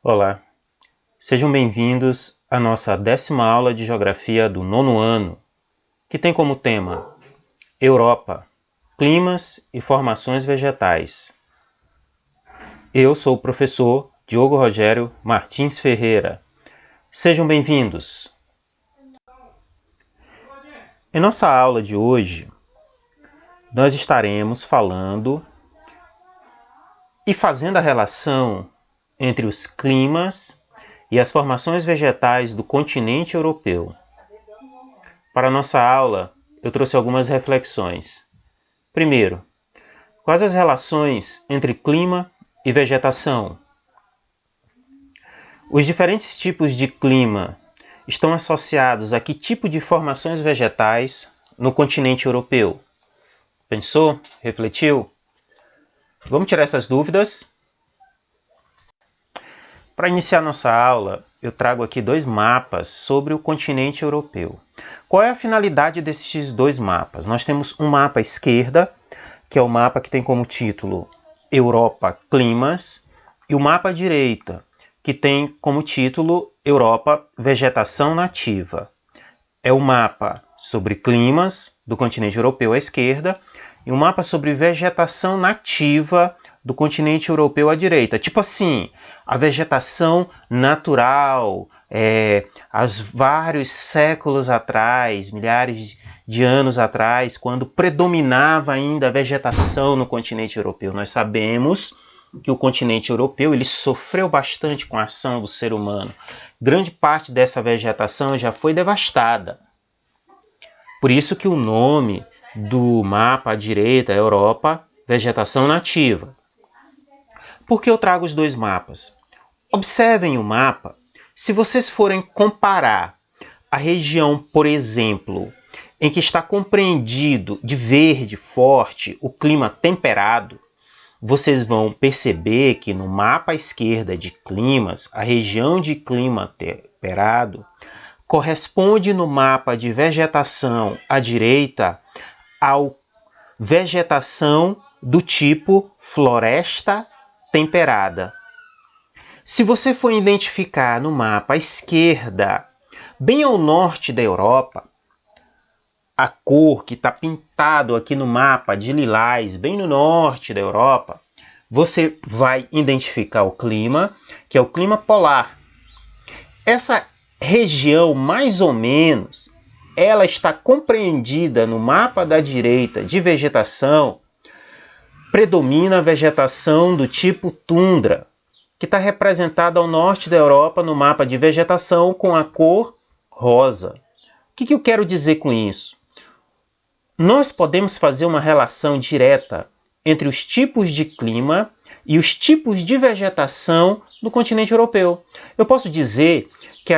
Olá, sejam bem-vindos à nossa 10ª aula de Geografia do 9º ano, que tem como tema Europa, climas e formações vegetais. Eu sou o professor Diogo Rogério Martins Ferreira. Sejam bem-vindos! Em nossa aula de hoje, nós estaremos falando e fazendo a relação entre os climas e as formações vegetais do continente europeu. Para a nossa aula, eu trouxe algumas reflexões. Primeiro, quais as relações entre clima e vegetação? Os diferentes tipos de clima estão associados a que tipo de formações vegetais no continente europeu? Pensou? Refletiu? Vamos tirar essas dúvidas? Para iniciar nossa aula, eu trago aqui 2 mapas sobre o continente europeu. Qual é a finalidade desses 2 mapas? Nós temos um mapa à esquerda, que é o mapa que tem como título Europa Climas, e o mapa à direita, que tem como título Europa Vegetação Nativa. É o mapa sobre climas do continente europeu à esquerda e um mapa sobre vegetação nativa do continente europeu à direita. Tipo assim, a vegetação natural, há vários séculos atrás, milhares de anos atrás, quando predominava ainda a vegetação no continente europeu. Nós sabemos que o continente europeu ele sofreu bastante com a ação do ser humano. Grande parte dessa vegetação já foi devastada. Por isso que o nome do mapa à direita é Europa, Vegetação Nativa. Por que eu trago os 2 mapas? Observem o mapa. Se vocês forem comparar a região, por exemplo, em que está compreendido de verde forte o clima temperado, vocês vão perceber que no mapa à esquerda de climas, a região de clima temperado corresponde no mapa de vegetação à direita ao vegetação do tipo floresta temperada. Se você for identificar no mapa à esquerda, bem ao norte da Europa, a cor que está pintado aqui no mapa de lilás, bem no norte da Europa, você vai identificar o clima, que é o clima polar. Essa região, mais ou menos, ela está compreendida no mapa da direita de vegetação, predomina a vegetação do tipo tundra, que está representada ao norte da Europa no mapa de vegetação com a cor rosa. O que eu quero dizer com isso? Nós podemos fazer uma relação direta entre os tipos de clima e os tipos de vegetação no continente europeu. Eu posso dizer que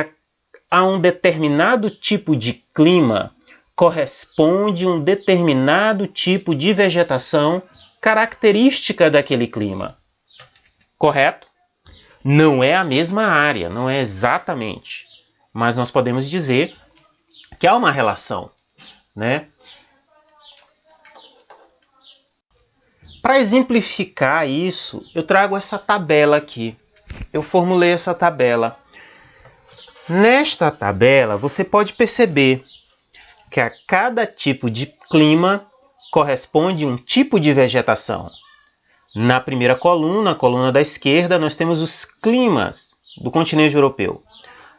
a um determinado tipo de clima corresponde um determinado tipo de vegetação característica daquele clima. Correto? Não é a mesma área, não é exatamente. Mas nós podemos dizer que há uma relação, né? Para exemplificar isso, eu trago essa tabela aqui. Eu formulei essa tabela. Nesta tabela, você pode perceber que a cada tipo de clima corresponde um tipo de vegetação. Na primeira coluna, a coluna da esquerda, nós temos os climas do continente europeu.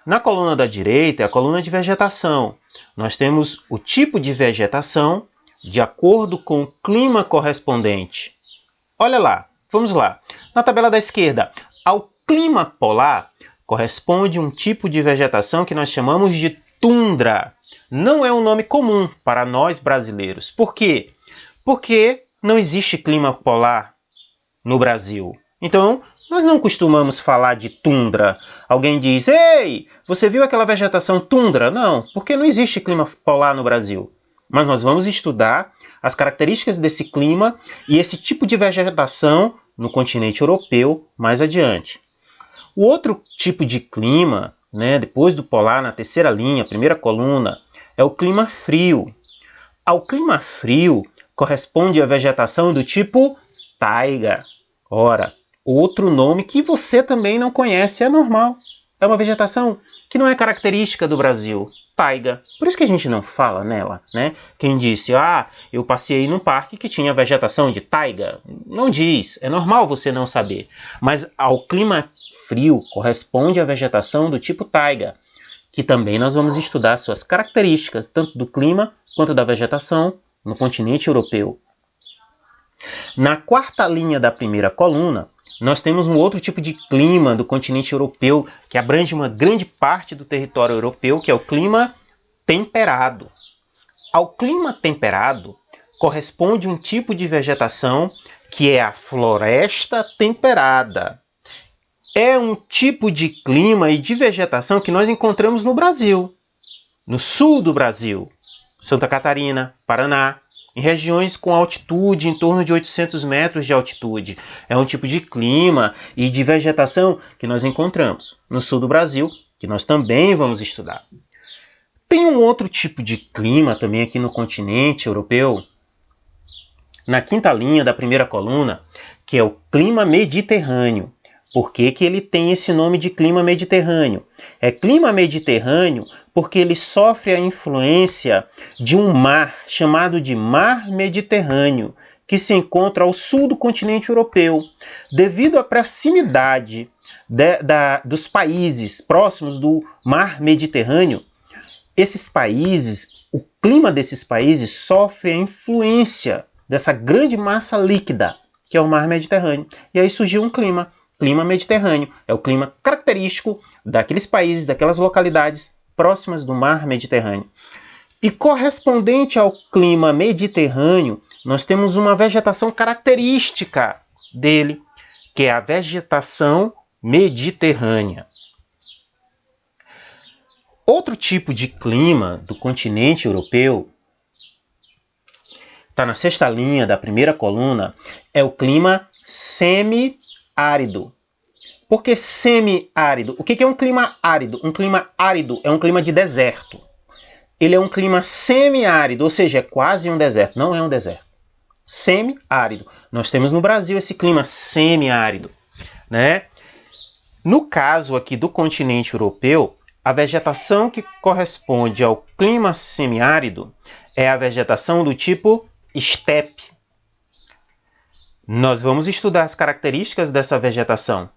Na coluna da direita é a coluna de vegetação. Nós temos o tipo de vegetação de acordo com o clima correspondente. Olha lá, vamos lá. Na tabela da esquerda, ao clima polar corresponde um tipo de vegetação que nós chamamos de tundra. Não é um nome comum para nós brasileiros. Por quê? Porque não existe clima polar no Brasil. Então, nós não costumamos falar de tundra. Alguém diz, ei, você viu aquela vegetação tundra? Não, porque não existe clima polar no Brasil. Mas nós vamos estudar as características desse clima e esse tipo de vegetação no continente europeu mais adiante. O outro tipo de clima, depois do polar, na terceira linha, primeira coluna, é o clima frio. Ao clima frio corresponde a vegetação do tipo taiga. Ora, outro nome que você também não conhece, é normal. É uma vegetação que não é característica do Brasil, taiga. Por isso que a gente não fala nela, né? Quem disse, eu passei num parque que tinha vegetação de taiga, não diz, é normal você não saber. Mas ao clima frio corresponde a vegetação do tipo taiga, que também nós vamos estudar suas características, tanto do clima quanto da vegetação no continente europeu. Na quarta linha da primeira coluna, nós temos um outro tipo de clima do continente europeu que abrange uma grande parte do território europeu, que é o clima temperado. Ao clima temperado corresponde um tipo de vegetação que é a floresta temperada. É um tipo de clima e de vegetação que nós encontramos no Brasil, no sul do Brasil, Santa Catarina, Paraná, em regiões com altitude em torno de 800 metros de altitude. É um tipo de clima e de vegetação que nós encontramos no sul do Brasil, que nós também vamos estudar. Tem um outro tipo de clima também aqui no continente europeu, na quinta linha da primeira coluna, que é o clima mediterrâneo. Por que ele tem esse nome de clima mediterrâneo? É clima mediterrâneo porque ele sofre a influência de um mar chamado de Mar Mediterrâneo, que se encontra ao sul do continente europeu. Devido à proximidade dos países próximos do Mar Mediterrâneo, esses países, o clima desses países sofre a influência dessa grande massa líquida, que é o Mar Mediterrâneo. E aí surgiu um clima mediterrâneo. É o clima característico daqueles países, daquelas localidades próximas do Mar Mediterrâneo. E correspondente ao clima mediterrâneo, nós temos uma vegetação característica dele, que é a vegetação mediterrânea. Outro tipo de clima do continente europeu, está na sexta linha da primeira coluna, é o clima semi-árido. Por que semi-árido? O que é um clima árido? Um clima árido é um clima de deserto. Ele é um clima semi-árido, ou seja, é quase um deserto. Não é um deserto. Semi-árido. Nós temos no Brasil esse clima semi-árido, né? No caso aqui do continente europeu, a vegetação que corresponde ao clima semiárido é a vegetação do tipo estepe. Nós vamos estudar as características dessa vegetação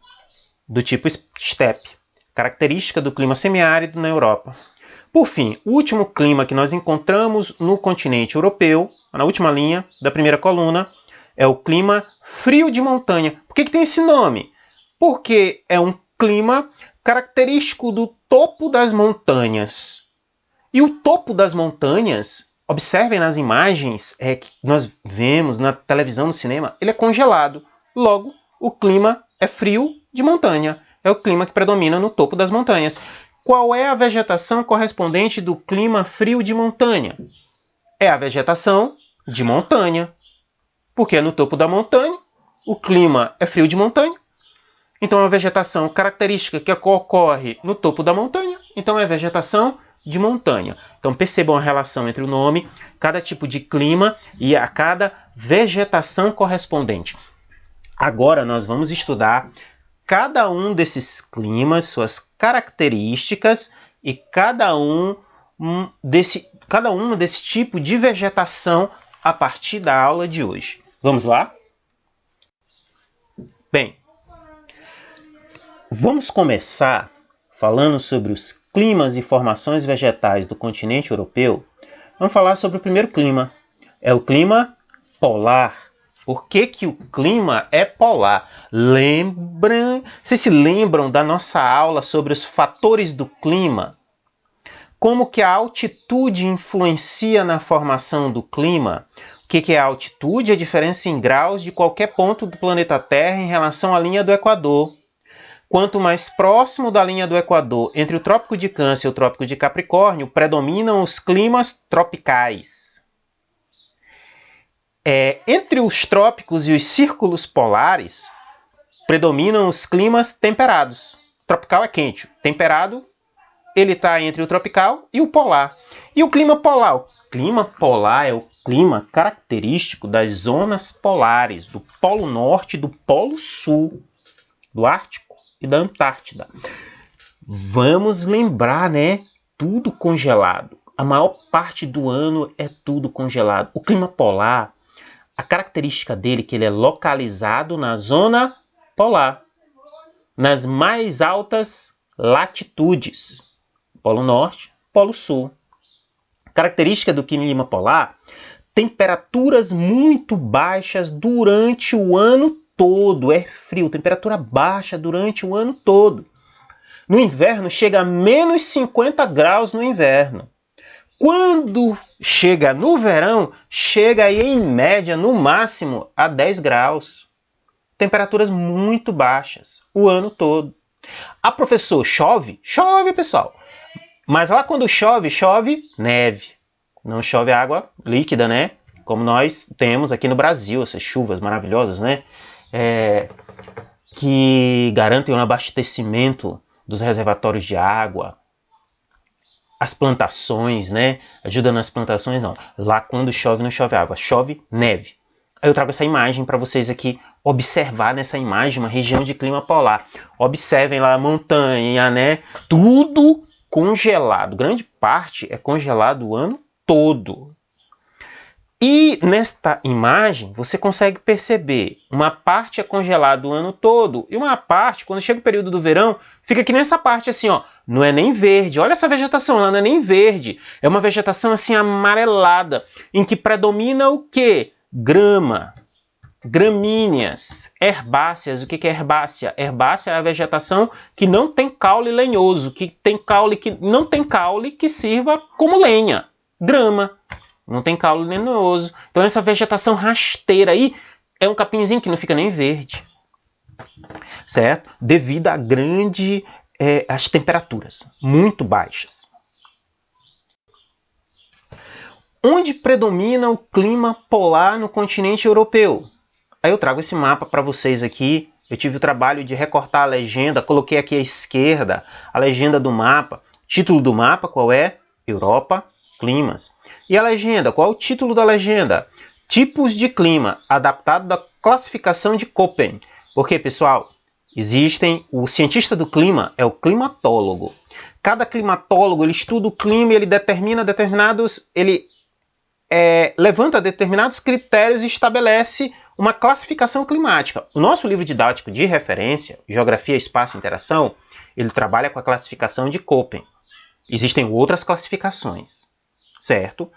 do tipo estepe, característica do clima semiárido na Europa. Por fim, o último clima que nós encontramos no continente europeu, na última linha da primeira coluna, é o clima frio de montanha. Por que tem esse nome? Porque é um clima característico do topo das montanhas. E o topo das montanhas, observem nas imagens que nós vemos na televisão, no cinema, ele é congelado. Logo, o clima é frio de montanha. É o clima que predomina no topo das montanhas. Qual é a vegetação correspondente do clima frio de montanha? É a vegetação de montanha. Porque é no topo da montanha, o clima é frio de montanha. Então é uma vegetação característica que ocorre no topo da montanha. Então é vegetação de montanha. Então percebam a relação entre o nome, cada tipo de clima e a cada vegetação correspondente. Agora nós vamos estudar cada um desses climas, suas características e cada um desse tipo de vegetação a partir da aula de hoje. Vamos lá? Bem, vamos começar falando sobre os climas e formações vegetais do continente europeu. Vamos falar sobre o primeiro clima. É o clima polar. Por que o clima é polar? Vocês se lembram da nossa aula sobre os fatores do clima? Como que a altitude influencia na formação do clima? O que é a altitude? A diferença em graus de qualquer ponto do planeta Terra em relação à linha do Equador. Quanto mais próximo da linha do Equador, entre o Trópico de Câncer e o Trópico de Capricórnio, predominam os climas tropicais. Entre os trópicos e os círculos polares, predominam os climas temperados. Tropical é quente, temperado, ele está entre o tropical e o polar. E o clima polar? O clima polar é o clima característico das zonas polares, do Polo Norte e do Polo Sul. do Ártico e da Antártida. Vamos lembrar, né? Tudo congelado. A maior parte do ano é tudo congelado. O clima polar, a característica dele é que ele é localizado na zona polar, nas mais altas latitudes, Polo Norte, Polo Sul. Característica do clima polar, temperaturas muito baixas durante o ano todo. É frio, temperatura baixa durante o ano todo. No inverno chega a menos 50 graus no inverno. Quando chega no verão, chega aí em média, no máximo, a 10 graus. Temperaturas muito baixas o ano todo. Ah, professor, chove? Chove, pessoal. Mas lá quando chove, chove neve. Não chove água líquida, né? Como nós temos aqui no Brasil, essas chuvas maravilhosas, né? Que garantem o abastecimento dos reservatórios de água. As plantações, né? Ajuda nas plantações, não. Lá quando chove, não chove água, chove neve. Aí eu trago essa imagem para vocês aqui observar nessa imagem uma região de clima polar. Observem lá a montanha, né? Tudo congelado. Grande parte é congelado o ano todo. E nesta imagem você consegue perceber uma parte é congelado o ano todo e uma parte, quando chega o período do verão, fica aqui nessa parte assim, ó. Não é nem verde. Olha essa vegetação, ela não é nem verde. É uma vegetação assim amarelada, em que predomina o quê? Grama, gramíneas, herbáceas. O que é herbácea? Herbácea é a vegetação que não tem caule lenhoso, que tem caule que não tem caule que sirva como lenha. Grama. Não tem caule lenhoso. Então essa vegetação rasteira aí é um capinzinho que não fica nem verde. Certo? Devido a as temperaturas muito baixas. Onde predomina o clima polar no continente europeu? Aí eu trago esse mapa para vocês aqui. Eu tive o trabalho de recortar a legenda, coloquei aqui à esquerda a legenda do mapa. Título do mapa, qual é? Europa, climas. E a legenda, qual é o título da legenda? Tipos de clima, adaptado da classificação de Köppen. Porque, pessoal, o cientista do clima é o climatólogo. Cada climatólogo, ele estuda o clima e ele determina levanta determinados critérios e estabelece uma classificação climática. O nosso livro didático de referência, Geografia, Espaço e Interação, ele trabalha com a classificação de Köppen. Existem outras classificações, certo?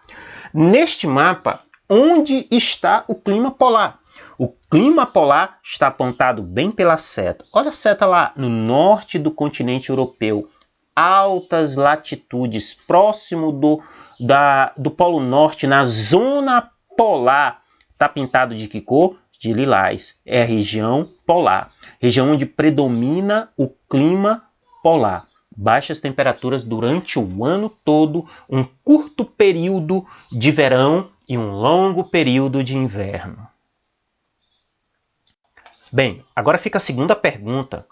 Neste mapa, onde está o clima polar? O clima polar está apontado bem pela seta. Olha a seta lá, no norte do continente europeu. Altas latitudes, próximo do Polo Norte, na zona polar. Está pintado de que cor? De lilás. É a região polar. Região onde predomina o clima polar. Baixas temperaturas durante o ano todo, um curto período de verão e um longo período de inverno. Bem, agora fica a segunda pergunta.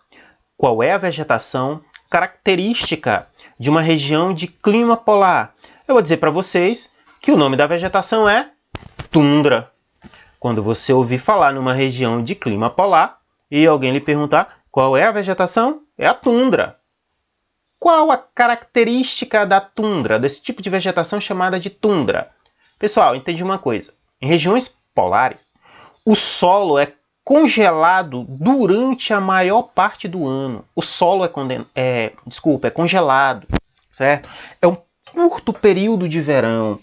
Qual é a vegetação característica de uma região de clima polar? Eu vou dizer para vocês que o nome da vegetação é tundra. Quando você ouvir falar numa região de clima polar e alguém lhe perguntar qual é a vegetação, é a tundra. Qual a característica da tundra, desse tipo de vegetação chamada de tundra? Pessoal, entende uma coisa. Em regiões polares, o solo é congelado durante a maior parte do ano. O solo é congelado, certo? É um curto período de verão,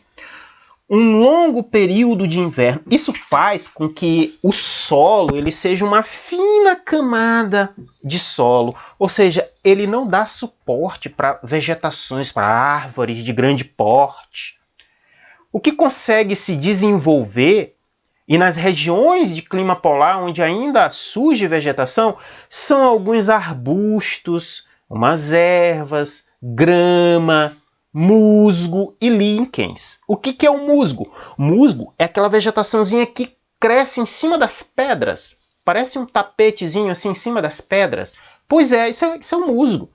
um longo período de inverno. Isso faz com que o solo ele seja uma fina camada de solo, ou seja, ele não dá suporte para vegetações, para árvores de grande porte. O que consegue se desenvolver, e nas regiões de clima polar onde ainda surge vegetação, são alguns arbustos, umas ervas, grama, musgo e líquens. O que é o musgo? Musgo é aquela vegetaçãozinha que cresce em cima das pedras. Parece um tapetezinho assim em cima das pedras. Pois é, isso é o musgo.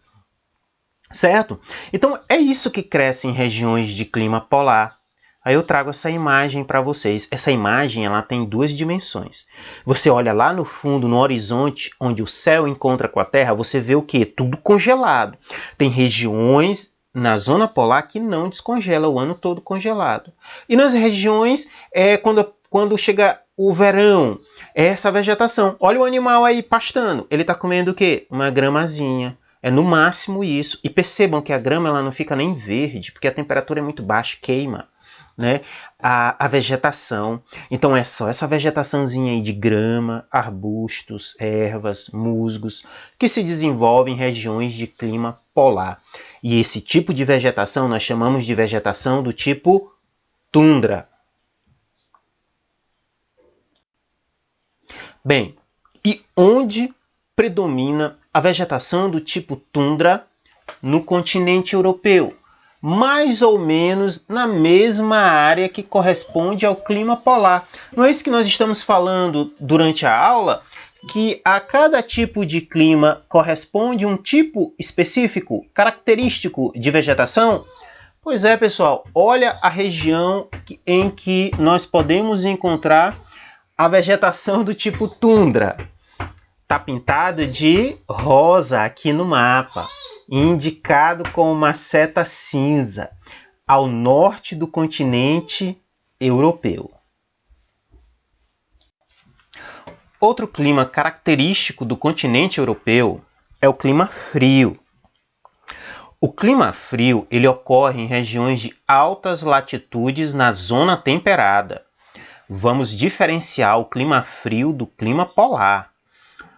Certo? Então é isso que cresce em regiões de clima polar. Aí eu trago essa imagem para vocês. Essa imagem ela tem duas dimensões. Você olha lá no fundo, no horizonte, onde o céu encontra com a Terra, você vê o quê? Tudo congelado. Tem regiões na zona polar que não descongela, o ano todo congelado. E nas regiões, quando chega o verão, é essa vegetação. Olha o animal aí pastando. Ele está comendo o quê? Uma gramazinha. É no máximo isso. E percebam que a grama ela não fica nem verde, porque a temperatura é muito baixa, queima, né? A vegetação. Então é só essa vegetaçãozinha aí de grama, arbustos, ervas, musgos, que se desenvolve em regiões de clima polar. E esse tipo de vegetação nós chamamos de vegetação do tipo tundra. Bem, e onde predomina a vegetação do tipo tundra? No continente europeu, mais ou menos na mesma área que corresponde ao clima polar. Não é isso que nós estamos falando durante a aula? Que a cada tipo de clima corresponde um tipo específico, característico de vegetação? Pois é, pessoal, olha a região em que nós podemos encontrar a vegetação do tipo tundra. Está pintado de rosa aqui no mapa, indicado com uma seta cinza, ao norte do continente europeu. Outro clima característico do continente europeu é o clima frio. O clima frio ele ocorre em regiões de altas latitudes na zona temperada. Vamos diferenciar o clima frio do clima polar.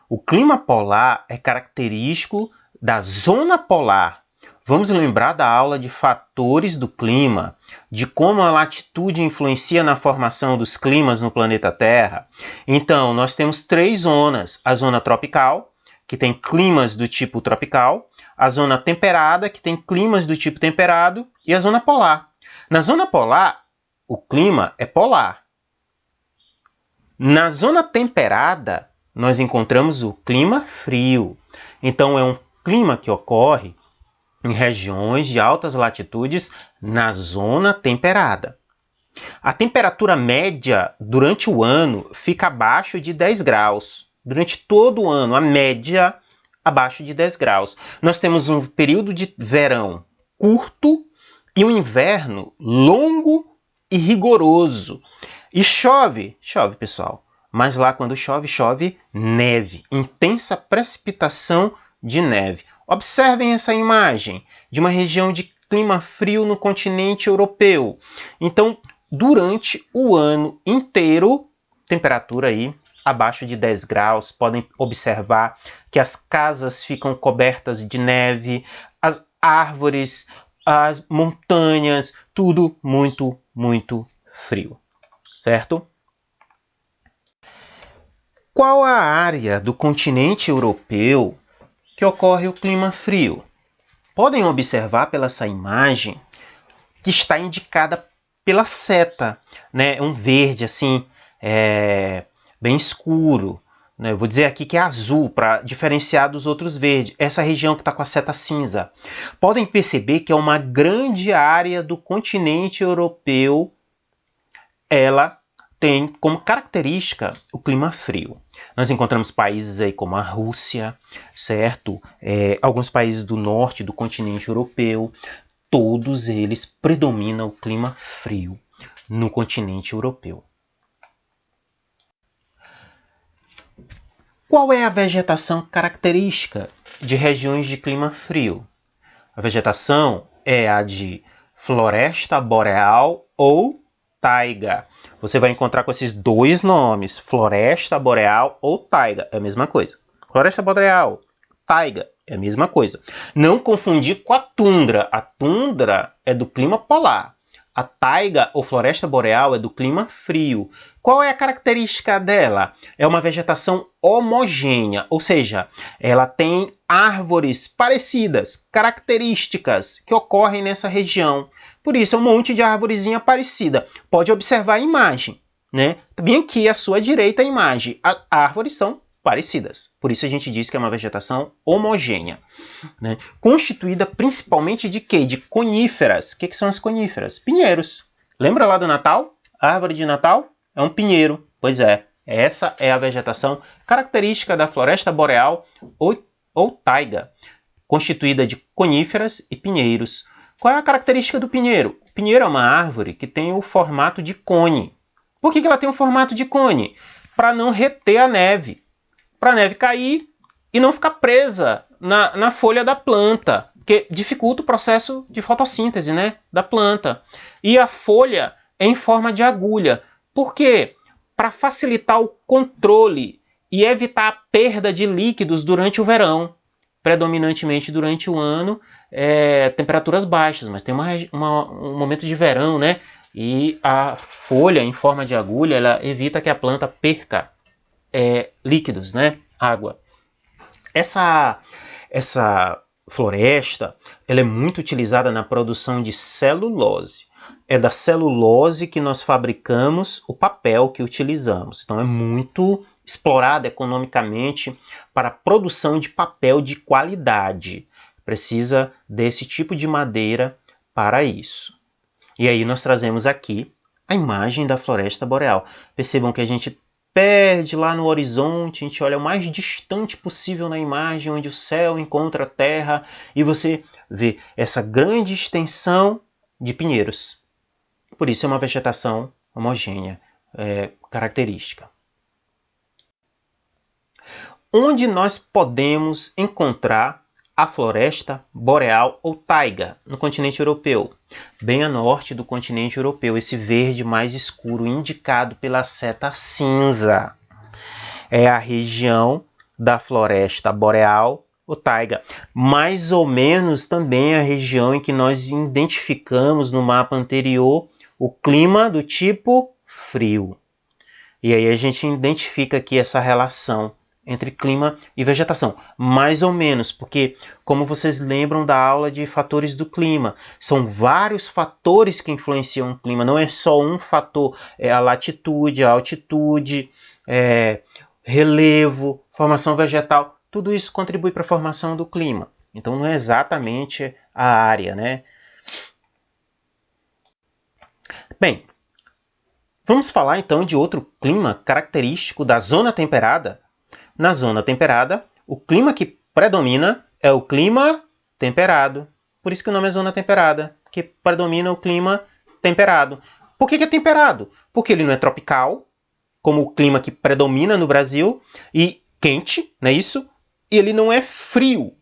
O clima polar é característico da zona polar. Vamos lembrar da aula de fatores do clima, de como a latitude influencia na formação dos climas no planeta Terra. Então, nós temos 3 zonas. A zona tropical, que tem climas do tipo tropical, a zona temperada, que tem climas do tipo temperado, e a zona polar. Na zona polar, o clima é polar. Na zona temperada, nós encontramos o clima frio. Então, é um clima que ocorre em regiões de altas latitudes na zona temperada. A temperatura média durante o ano fica abaixo de 10 graus. Durante todo o ano, a média abaixo de 10 graus. Nós temos um período de verão curto e um inverno longo e rigoroso. E chove, pessoal, mas lá quando chove, chove neve, intensa precipitação de neve. Observem essa imagem de uma região de clima frio no continente europeu. Então, durante o ano inteiro, temperatura aí abaixo de 10 graus. Podem observar que as casas ficam cobertas de neve, as árvores, as montanhas, tudo muito, muito frio. Certo? Qual a área do continente europeu que ocorre o clima frio? Podem observar pela essa imagem que está indicada pela seta, né? Um verde assim, bem escuro. Né? Eu vou dizer aqui que é azul para diferenciar dos outros verdes. Essa região que está com a seta cinza. Podem perceber que é uma grande área do continente europeu. Ela tem como característica o clima frio. Nós encontramos países aí como a Rússia, certo? Alguns países do norte do continente europeu. Todos eles predominam o clima frio no continente europeu. Qual é a vegetação característica de regiões de clima frio? A vegetação é a de floresta boreal ou taiga. Você vai encontrar com esses 2 nomes, floresta boreal ou taiga, é a mesma coisa. Floresta boreal, taiga, é a mesma coisa. Não confundir com a tundra. A tundra é do clima polar. A taiga ou floresta boreal é do clima frio. Qual é a característica dela? É uma vegetação homogênea, ou seja, ela tem árvores parecidas, características que ocorrem nessa região. Por isso, é um monte de árvorezinha parecida. Pode observar a imagem, né? Bem aqui à sua direita a imagem. As árvores são parecidas. Por isso a gente diz que é uma vegetação homogênea, né? Constituída principalmente de quê? De coníferas. O que são as coníferas? Pinheiros. Lembra lá do Natal? A árvore de Natal é um pinheiro. Pois é, essa é a vegetação característica da floresta boreal ou taiga, constituída de coníferas e pinheiros. Qual é a característica do pinheiro? O pinheiro é uma árvore que tem o formato de cone. Por que ela tem o formato de cone? Para não reter a neve. Para a neve cair e não ficar presa na folha da planta, que dificulta o processo de fotossíntese, né, da planta. E a folha é em forma de agulha. Por quê? Para facilitar o controle e evitar a perda de líquidos durante o verão. Predominantemente durante o ano, temperaturas baixas, mas tem um momento de verão, né? E a folha em forma de agulha, ela evita que a planta perca líquidos, né? Água. Essa floresta, ela é muito utilizada na produção de celulose. É da celulose que nós fabricamos o papel que utilizamos. Então é muito explorada economicamente para a produção de papel de qualidade. Precisa desse tipo de madeira para isso. E aí nós trazemos aqui a imagem da floresta boreal. Percebam que a gente perde lá no horizonte, a gente olha o mais distante possível na imagem, onde o céu encontra a terra, e você vê essa grande extensão de pinheiros. Por isso é uma vegetação homogênea, característica. Onde nós podemos encontrar a floresta boreal ou taiga no continente europeu? Bem a norte do continente europeu, esse verde mais escuro indicado pela seta cinza. É a região da floresta boreal ou taiga. Mais ou menos também a região em que nós identificamos no mapa anterior o clima do tipo frio. E aí a gente identifica aqui essa relação entre clima e vegetação. Mais ou menos, porque, como vocês lembram da aula de fatores do clima, são vários fatores que influenciam o clima, não é só um fator, é a latitude, a altitude, relevo, formação vegetal, tudo isso contribui para a formação do clima. Então não é exatamente a área, né? Bem, vamos falar então de outro clima característico da zona temperada. Na zona temperada, o clima que predomina é o clima temperado. Por isso que o nome é zona temperada, porque predomina o clima temperado. Por que é temperado? Porque ele não é tropical, como o clima que predomina no Brasil, e quente, não é isso? E ele não é frio,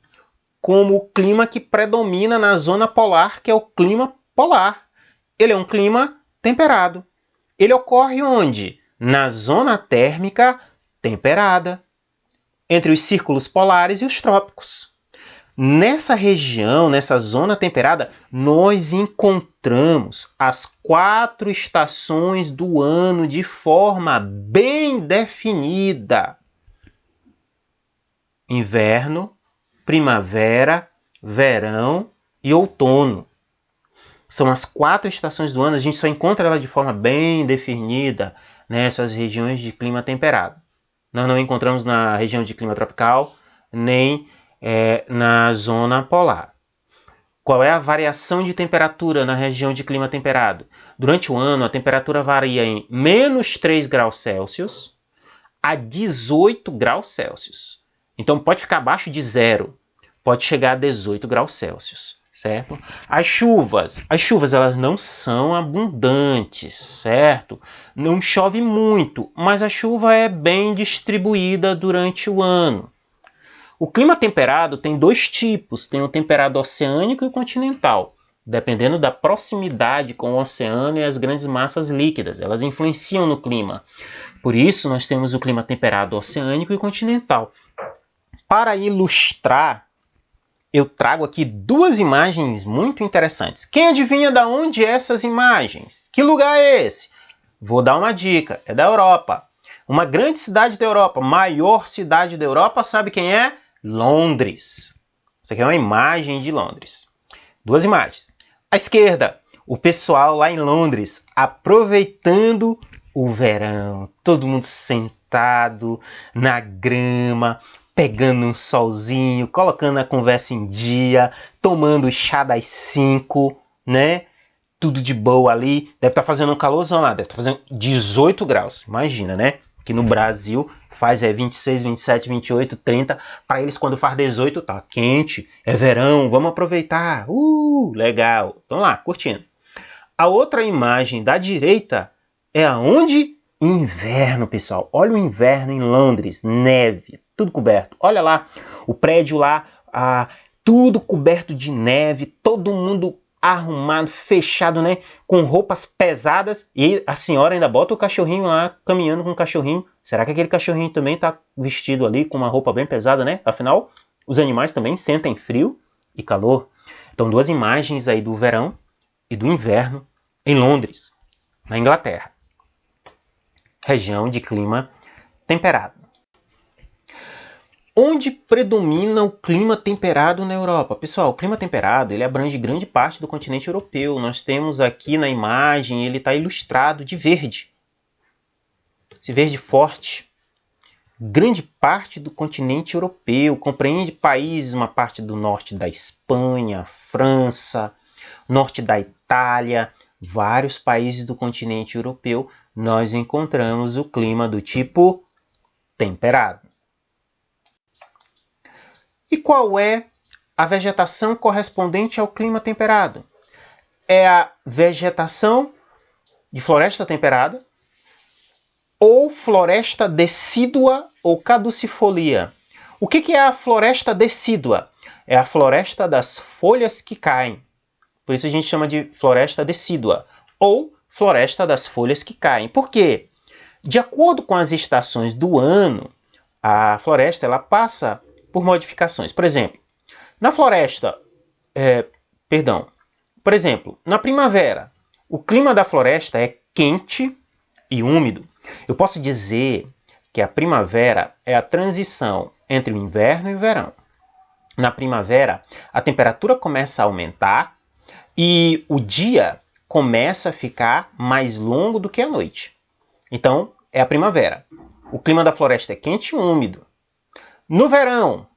como o clima que predomina na zona polar, que é o clima polar. Ele é um clima temperado. Ele ocorre onde? Na zona térmica temperada, entre os círculos polares e os trópicos. Nessa região, nessa zona temperada, nós encontramos as 4 estações do ano de forma bem definida: inverno, primavera, verão e outono. São as 4 estações do ano, a gente só encontra ela de forma bem definida nessas regiões de clima temperado. Nós não encontramos na região de clima tropical, nem na zona polar. Qual é a variação de temperatura na região de clima temperado? Durante o ano, a temperatura varia em menos 3 graus Celsius a 18 graus Celsius. Então, pode ficar abaixo de zero, pode chegar a 18 graus Celsius. Certo? As chuvas elas não são abundantes, certo? Não chove muito, mas a chuva é bem distribuída durante o ano. O clima temperado tem 2 tipos, tem o temperado oceânico e o continental, dependendo da proximidade com o oceano e as grandes massas líquidas, elas influenciam no clima. Por isso, nós temos o clima temperado oceânico e continental. Para ilustrar, eu trago aqui 2 imagens muito interessantes. Quem adivinha de onde é essas imagens? Que lugar é esse? Vou dar uma dica. É da Europa. Uma grande cidade da Europa, maior cidade da Europa, sabe quem é? Londres. Isso aqui é uma imagem de Londres. 2 imagens. À esquerda, o pessoal lá em Londres aproveitando o verão. Todo mundo sentado na grama, pegando um solzinho, colocando a conversa em dia, tomando chá das 5, né? tudo de boa ali. Deve estar fazendo um calorzão lá, deve estar fazendo 18 graus. Imagina, né? Que no Brasil faz 26, 27, 28, 30. Para eles, quando faz 18, tá quente, é verão, vamos aproveitar. Legal. Vamos lá, curtindo. A outra imagem da direita é aonde? Inverno, pessoal. Olha o inverno em Londres, neve, tudo coberto. Olha lá, o prédio lá, tudo coberto de neve, todo mundo arrumado, fechado, né? Com roupas pesadas. E a senhora ainda bota o cachorrinho lá, caminhando com o cachorrinho. Será que aquele cachorrinho também está vestido ali com uma roupa bem pesada, né? Afinal, os animais também sentem frio e calor. Então, duas imagens aí do verão e do inverno em Londres, na Inglaterra. Região de clima temperado. Onde predomina o clima temperado na Europa? Pessoal, o clima temperado ele abrange grande parte do continente europeu. Nós temos aqui na imagem, ele está ilustrado de verde. Esse verde forte. Grande parte do continente europeu, compreende países, uma parte do norte da Espanha, França, norte da Itália, vários países do continente europeu, nós encontramos o clima do tipo temperado. E qual é a vegetação correspondente ao clima temperado? É a vegetação de floresta temperada ou floresta decídua ou caducifolia. O que é a floresta decídua? É a floresta das folhas que caem. Por isso a gente chama de floresta decídua ou floresta das folhas que caem. Por quê? De acordo com as estações do ano, a floresta ela passa por modificações. Por exemplo, na floresta, na primavera, o clima da floresta é quente e úmido. Eu posso dizer que a primavera é a transição entre o inverno e o verão. Na primavera, a temperatura começa a aumentar e o dia começa a ficar mais longo do que a noite. Então, é a primavera. O clima da floresta é quente e úmido. No verão,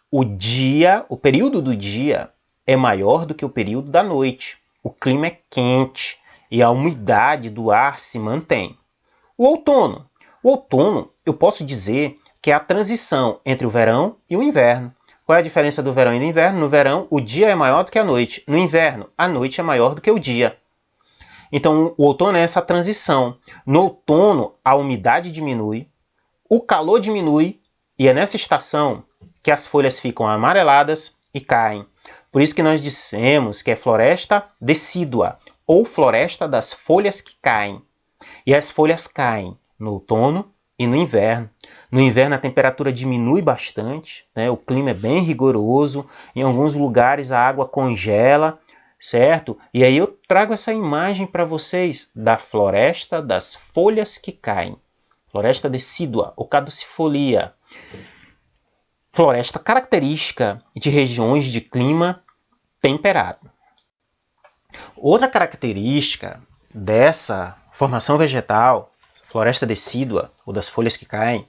o período do dia é maior do que o período da noite. O clima é quente e a umidade do ar se mantém. O outono, eu posso dizer que é a transição entre o verão e o inverno. Qual é a diferença do verão e do inverno? No verão, o dia é maior do que a noite. No inverno, a noite é maior do que o dia. Então, o outono é essa transição. No outono, a umidade diminui, o calor diminui, e é nessa estação que as folhas ficam amareladas e caem. Por isso que nós dissemos que é floresta decídua, ou floresta das folhas que caem. E as folhas caem no outono e no inverno. No inverno a temperatura diminui bastante, né? O clima é bem rigoroso, em alguns lugares a água congela, certo? E aí eu trago essa imagem para vocês da floresta das folhas que caem. Floresta decídua ou caducifolia. Floresta característica de regiões de clima temperado. Outra característica dessa formação vegetal, floresta decídua ou das folhas que caem,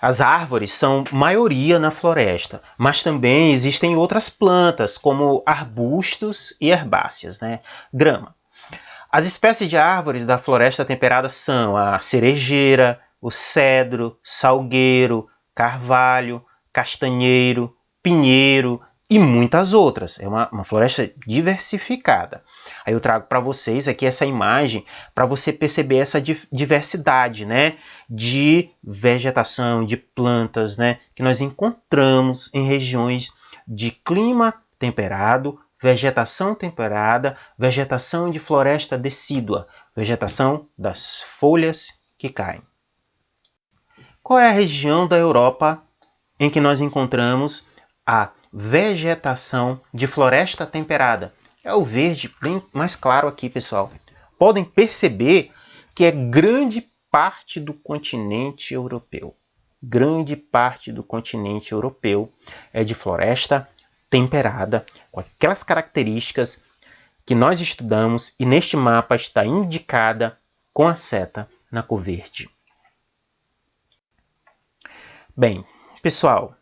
as árvores são maioria na floresta, mas também existem outras plantas, como arbustos e herbáceas, né? Grama. As espécies de árvores da floresta temperada são a cerejeira, o cedro, salgueiro, carvalho, castanheiro, pinheiro e muitas outras. É uma floresta diversificada. Aí eu trago para vocês aqui essa imagem para você perceber essa diversidade, né, de vegetação, de plantas, né, que nós encontramos em regiões de clima temperado, vegetação temperada, vegetação de floresta decídua, vegetação das folhas que caem. Qual é a região da Europa em que nós encontramos a vegetação de floresta temperada? É o verde bem mais claro aqui, pessoal. Podem perceber que é grande parte do continente europeu. Grande parte do continente europeu é de floresta temperada, com aquelas características que nós estudamos e neste mapa está indicada com a seta na cor verde. Bem, pessoal,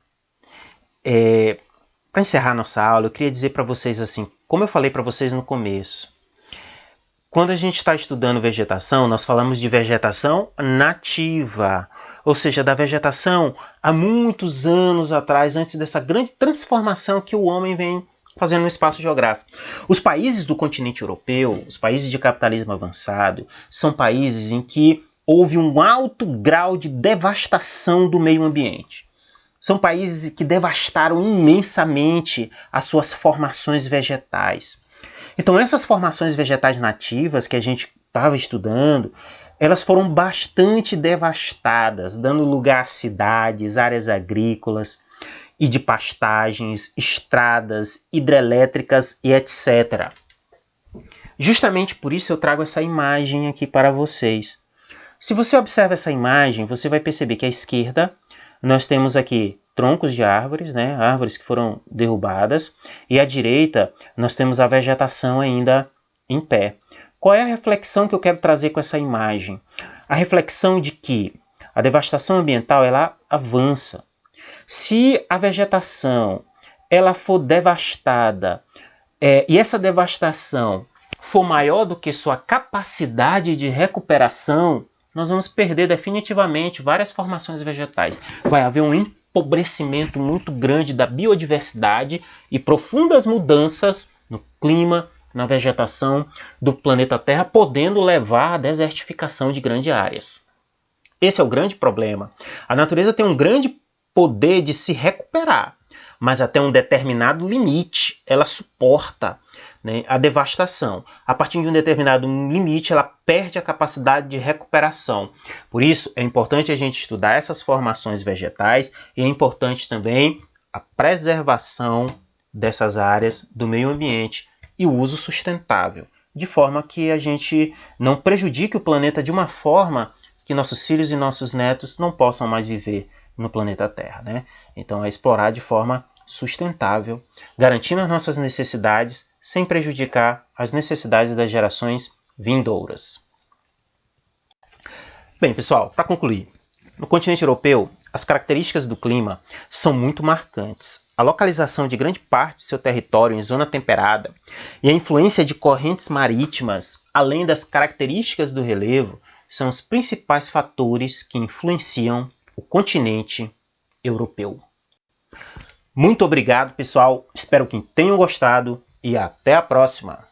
para encerrar nossa aula, eu queria dizer para vocês assim, como eu falei para vocês no começo, quando a gente está estudando vegetação, nós falamos de vegetação nativa, ou seja, da vegetação há muitos anos atrás, antes dessa grande transformação que o homem vem fazendo no espaço geográfico. Os países do continente europeu, os países de capitalismo avançado, são países em que houve um alto grau de devastação do meio ambiente. São países que devastaram imensamente as suas formações vegetais. Então, essas formações vegetais nativas que a gente estava estudando, elas foram bastante devastadas, dando lugar a cidades, áreas agrícolas e de pastagens, estradas, hidrelétricas e etc. Justamente por isso eu trago essa imagem aqui para vocês. Se você observa essa imagem, você vai perceber que à esquerda nós temos aqui troncos de árvores, né? Árvores que foram derrubadas, e à direita nós temos a vegetação ainda em pé. Qual é a reflexão que eu quero trazer com essa imagem? A reflexão de que a devastação ambiental ela avança. Se a vegetação ela for devastada e essa devastação for maior do que sua capacidade de recuperação, nós vamos perder definitivamente várias formações vegetais. Vai haver um empobrecimento muito grande da biodiversidade e profundas mudanças no clima, na vegetação do planeta Terra, podendo levar à desertificação de grandes áreas. Esse é o grande problema. A natureza tem um grande poder de se recuperar, mas até um determinado limite ela suporta, né, a devastação. A partir de um determinado limite, ela perde a capacidade de recuperação. Por isso, é importante a gente estudar essas formações vegetais e é importante também a preservação dessas áreas do meio ambiente e o uso sustentável, de forma que a gente não prejudique o planeta de uma forma que nossos filhos e nossos netos não possam mais viver no planeta Terra, né? Então, é explorar de forma sustentável, garantindo as nossas necessidades sem prejudicar as necessidades das gerações vindouras. Bem, pessoal, para concluir, no continente europeu, as características do clima são muito marcantes. A localização de grande parte de seu território em zona temperada e a influência de correntes marítimas, além das características do relevo, são os principais fatores que influenciam o continente europeu. Muito obrigado, pessoal. Espero que tenham gostado e até a próxima.